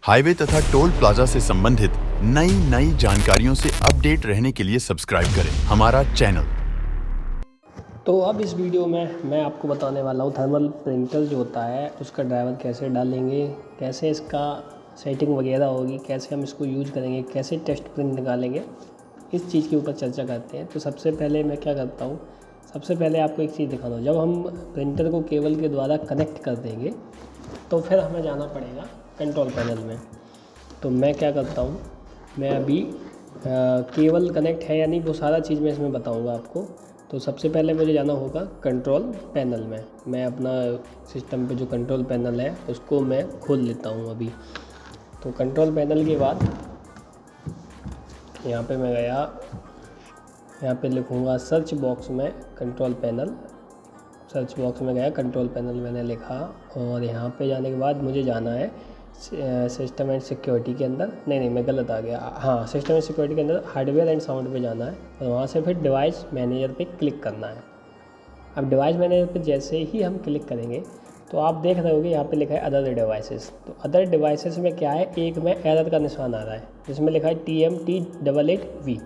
Highway तथा toll plaza से संबंधित नई जानकारियों से अपडेट रहने के लिए सब्सक्राइब करें हमारा चैनल। तो अब इस वीडियो में मैं आपको बताने वाला हूँ थर्मल प्रिंटर जो होता है उसका ड्राइवर कैसे डालेंगे, कैसे इसका सेटिंग वगैरह होगी, कैसे हम इसको यूज करेंगे, कैसे टेस्ट प्रिंट निकालेंगे, इस चीज़ के ऊपर चर्चा करते हैं। तो सबसे पहले मैं क्या करता हूँ, सबसे पहले आपको एक चीज़ दिखाता हूँ। जब हम प्रिंटर को केबल के द्वारा कनेक्ट कर देंगे तो फिर हमें जाना पड़ेगा कंट्रोल पैनल में। तो मैं क्या करता हूँ, मैं अभी केबल कनेक्ट है या नहीं वो सारा चीज़ मैं इसमें बताऊँगा आपको। तो सबसे पहले मुझे जाना होगा कंट्रोल पैनल में। मैं अपना सिस्टम पे जो कंट्रोल पैनल है उसको मैं खोल लेता हूँ अभी। तो कंट्रोल पैनल के बाद यहाँ पे मैं गया, यहाँ पे लिखूँगा सर्च बॉक्स में कंट्रोल पैनल। सर्च बॉक्स में गया, कंट्रोल पैनल मैंने लिखा और यहाँ पे जाने के बाद मुझे जाना है सिस्टम एंड सिक्योरिटी के अंदर। नहीं मैं गलत आ गया। हाँ, सिस्टम एंड सिक्योरिटी के अंदर हार्डवेयर एंड साउंड पे जाना है और वहाँ से फिर डिवाइस मैनेजर पे क्लिक करना है। अब डिवाइस मैनेजर पे जैसे ही हम क्लिक करेंगे तो आप देख रहे होगे यहाँ पे लिखा है अदर डिवाइसेस। तो अदर डिवाइसेस में क्या है, एक में एरर का निशान आ रहा है जिसमें लिखा है TMT88V,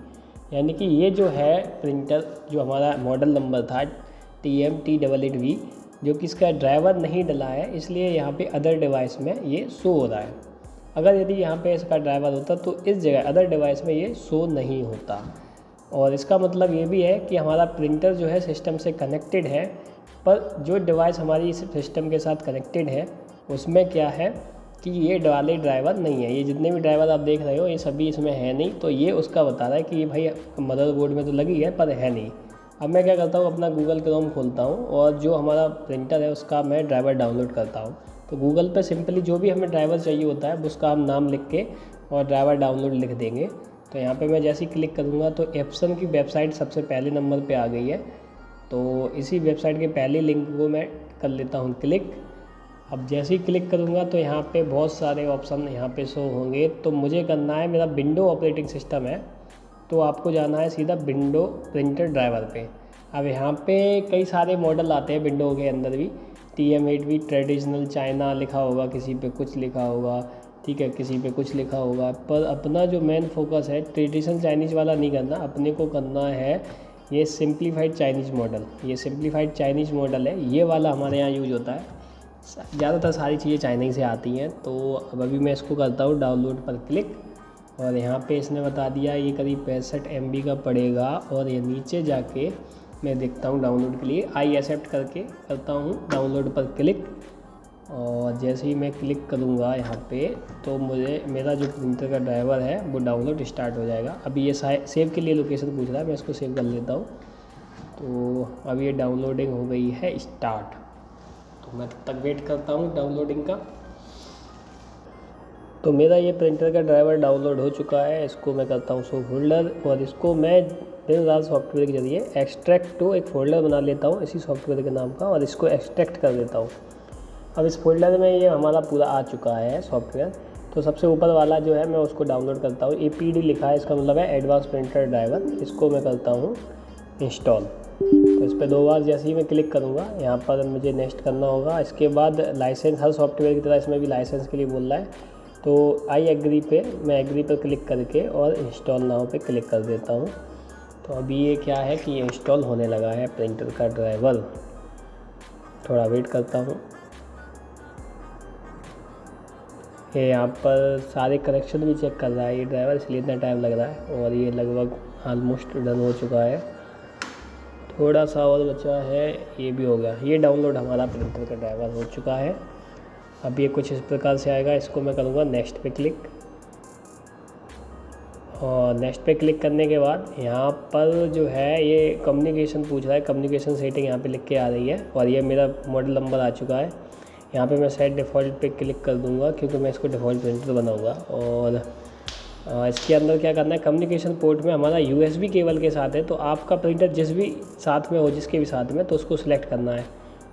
यानी कि ये जो है प्रिंटर जो हमारा मॉडल नंबर था TMT88V, जो कि इसका ड्राइवर नहीं डला है, इसलिए यहाँ पे अदर डिवाइस में ये शो हो रहा है। अगर यदि यहाँ पे इसका ड्राइवर होता तो इस जगह अदर डिवाइस में ये शो नहीं होता। और इसका मतलब ये भी है कि हमारा प्रिंटर जो है सिस्टम से कनेक्टेड है, पर जो डिवाइस हमारी इस सिस्टम के साथ कनेक्टेड है उसमें क्या है कि ये वाले ड्राइवर नहीं है। ये जितने भी ड्राइवर आप देख रहे हो ये सभी इसमें है नहीं। तो ये उसका बता रहा है कि ये भाई मदरबोर्ड में तो लगी है पर है नहीं। अब मैं क्या करता हूँ, अपना गूगल क्रोम खोलता हूँ और जो हमारा प्रिंटर है उसका मैं ड्राइवर डाउनलोड करता हूँ। तो गूगल पे सिंपली जो भी हमें ड्राइवर चाहिए होता है उसका हम नाम लिख के और ड्राइवर डाउनलोड लिख देंगे। तो यहाँ पे मैं जैसे ही क्लिक करूँगा तो एप्सन की वेबसाइट सबसे पहले नंबर पे आ गई है। तो इसी वेबसाइट के पहले लिंक को मैं कर लेता हूँ क्लिक। अब जैसे ही क्लिक करूँगा तो यहाँ पे बहुत सारे ऑप्शन यहाँ पे शो होंगे। तो मुझे करना है, मेरा विंडो ऑपरेटिंग सिस्टम है तो आपको जाना है सीधा विंडो प्रिंटर ड्राइवर पे। अब यहाँ पे कई सारे मॉडल आते हैं विंडो के अंदर भी। TM8V ट्रेडिशनल चाइना लिखा होगा, किसी पे कुछ लिखा होगा, ठीक है, किसी पे कुछ लिखा होगा। पर अपना जो मेन फोकस है ट्रेडिशनल चाइनीज़ वाला नहीं करना, अपने को करना है ये सिंप्लीफाइड चाइनीज़ मॉडल। ये सिंप्लीफाइड चाइनीज़ मॉडल है, ये वाला हमारे यहाँ यूज होता है। ज़्यादातर सारी चीज़ें चाइनीज़ से आती हैं। तो अब अभी मैं इसको करता हूँ डाउनलोड पर क्लिक और यहाँ पे इसने बता दिया ये करीब 65 MB का पड़ेगा। और ये नीचे जाके मैं देखता हूँ डाउनलोड के लिए आई एक्सेप्ट करके करता हूँ डाउनलोड पर क्लिक। और जैसे ही मैं क्लिक करूँगा यहाँ पे तो मुझे मेरा जो प्रिंटर का ड्राइवर है वो डाउनलोड स्टार्ट हो जाएगा। अभी ये सेव के लिए लोकेशन पूछ रहा है, मैं इसको सेव कर लेता हूँ। तो अब ये डाउनलोडिंग हो गई है स्टार्ट। तो मैं तब तक वेट करता हूँ डाउनलोडिंग का। तो मेरा ये प्रिंटर का ड्राइवर डाउनलोड हो चुका है। इसको मैं करता हूँ शो फोल्डर और इसको मैं दिन सॉफ्टवेयर के जरिए एक्सट्रैक्ट टू एक फ़ोल्डर बना लेता हूँ इसी सॉफ्टवेयर के नाम का और इसको एक्सट्रैक्ट कर देता हूँ। अब इस फोल्डर में ये हमारा पूरा आ चुका है सॉफ्टवेयर। तो सबसे ऊपर वाला जो है मैं उसको डाउनलोड करता हूँ। APD लिखा है, इसका मतलब है एडवांस प्रिंटर ड्राइवर। इसको मैं करता हूँ इंस्टॉल। तो इस पर 2 बार जैसे ही मैं क्लिक करूँगा यहाँ पर मुझे नेक्स्ट करना होगा। इसके बाद लाइसेंस, हर सॉफ्टवेयर की तरह इसमें भी लाइसेंस के लिए बोल रहा है। तो आई एग्री पे मैं एग्री पर क्लिक करके और इंस्टॉल नाउ पे क्लिक कर देता हूँ। तो अभी ये क्या है कि ये इंस्टॉल होने लगा है प्रिंटर का ड्राइवर। थोड़ा वेट करता हूँ। ये यहाँ पर सारे कनेक्शन भी चेक कर रहा है ये ड्राइवर, इसलिए इतना टाइम लग रहा है। और ये लगभग ऑलमोस्ट डन हो चुका है, थोड़ा सा और बचा है, ये भी हो गया। ये डाउनलोड हमारा प्रिंटर का ड्राइवर हो चुका है। अब ये कुछ इस प्रकार से आएगा। इसको मैं करूँगा नेक्स्ट पे क्लिक और नेक्स्ट पे क्लिक करने के बाद यहाँ पर जो है ये कम्युनिकेशन पूछ रहा है। कम्युनिकेशन सेटिंग यहाँ पे लिख के आ रही है और ये मेरा मॉडल नंबर आ चुका है। यहाँ पे मैं सेट डिफ़ॉल्ट पे क्लिक कर दूँगा क्योंकि मैं इसको डिफ़ॉल्ट प्रिंटर बनाऊँगा। और इसके अंदर क्या करना है, कम्युनिकेशन पोर्ट में हमारा USB केबल के साथ है। तो आपका प्रिंटर जिस भी साथ में हो, जिसके भी साथ में, तो उसको सिलेक्ट करना है।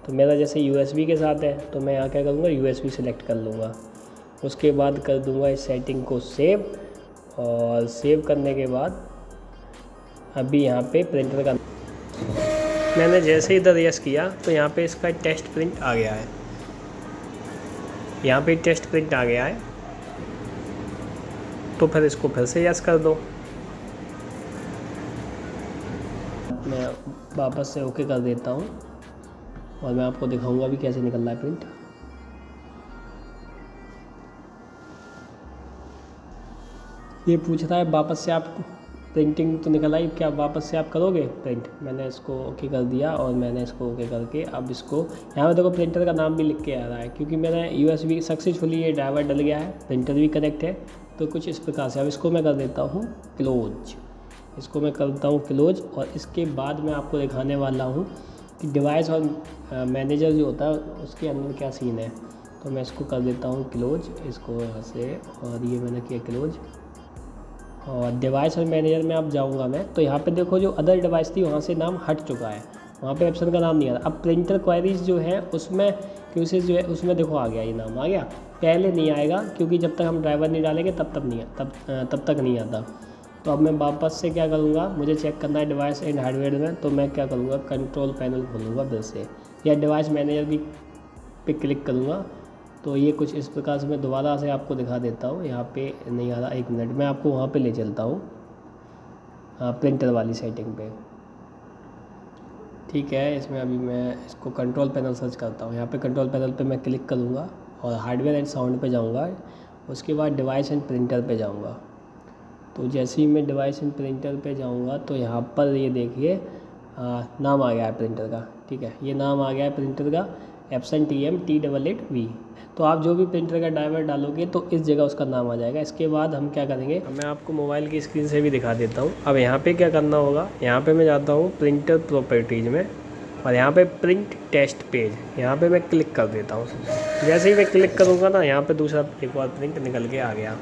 तो मेरा जैसे USB के साथ है तो मैं यहाँ क्या करूँगा, USB सिलेक्ट कर लूँगा। उसके बाद कर दूँगा इस सेटिंग को सेव। और सेव करने के बाद अभी यहाँ पे प्रिंटर का मैंने जैसे ही इधर यस किया तो यहाँ पे इसका टेस्ट प्रिंट आ गया है। यहाँ पे टेस्ट प्रिंट आ गया है। तो फिर इसको फिर से यस कर दो। मैं वापस से ओके कर देता हूँ और मैं आपको दिखाऊंगा भी कैसे निकल रहा है प्रिंट। ये पूछ रहा है वापस से आप प्रिंटिंग तो निकल आई, क्या वापस से आप करोगे प्रिंट। मैंने इसको ओके कर दिया और मैंने इसको ओके करके अब इसको यहाँ पे देखो प्रिंटर का नाम भी लिख के आ रहा है, क्योंकि मैंने USB सक्सेसफुली ये ड्राइवर डल गया है, प्रिंटर भी कनेक्ट है। तो कुछ इस प्रकार से अब इसको मैं कर देता हूँ क्लोज। इसको मैं करता हूँ क्लोज और इसके बाद मैं आपको दिखाने वाला हूँ कि डिवाइस और मैनेजर जो होता है उसके अंदर क्या सीन है। तो मैं इसको कर देता हूँ क्लोज, इसको यहाँ से, और ये मैंने किया क्लोज। और डिवाइस और मैनेजर में अब जाऊंगा मैं, तो यहाँ पे देखो जो अदर डिवाइस थी वहाँ से नाम हट चुका है, वहाँ पे ऑप्शन का नाम नहीं आ रहा। अब प्रिंटर क्वेरीज जो है उसमें क्यूसेज जो है उसमें देखो आ गया, ये नाम आ गया। पहले नहीं आएगा क्योंकि जब तक हम ड्राइवर नहीं डालेंगे तब तक नहीं आता। तो अब मैं वापस से क्या करूँगा, मुझे चेक करना है डिवाइस एंड हार्डवेयर में, तो मैं क्या करूँगा कंट्रोल पैनल खोलूँगा फिर से, या डिवाइस मैनेजर भी पे क्लिक करूँगा। तो ये कुछ इस प्रकार से मैं दोबारा से आपको दिखा देता हूँ। यहाँ पे नहीं आ रहा, एक मिनट मैं आपको वहाँ पे ले चलता हूँ, हाँ प्रिंटर वाली सेटिंग पे। ठीक है, इसमें अभी मैं इसको कंट्रोल पैनल सर्च करता हूँ। यहाँ पे कंट्रोल पैनल पे मैं क्लिक करूँगा और हार्डवेयर एंड साउंड पे जाऊँगा, उसके बाद डिवाइस एंड प्रिंटर पे जाऊँगा। तो जैसे ही मैं डिवाइस एंड प्रिंटर पे जाऊँगा तो यहाँ पर ये देखिए नाम आ गया है प्रिंटर का। ठीक है, ये नाम आ गया है प्रिंटर का एप्सन TM-T88V। तो आप जो भी प्रिंटर का ड्राइवर डालोगे तो इस जगह उसका नाम आ जाएगा। इसके बाद हम क्या करेंगे, मैं आपको मोबाइल की स्क्रीन से भी दिखा देता हूँ। अब यहाँ पे क्या करना होगा, यहाँ पे मैं जाता हूँ प्रिंटर प्रॉपर्टीज़ में और यहाँ पे प्रिंट टेस्ट पेज, यहाँ पे मैं क्लिक कर देता हूँ। जैसे ही मैं क्लिक करूँगा ना, यहाँ पे दूसरा एक और प्रिंट निकल के आ गया।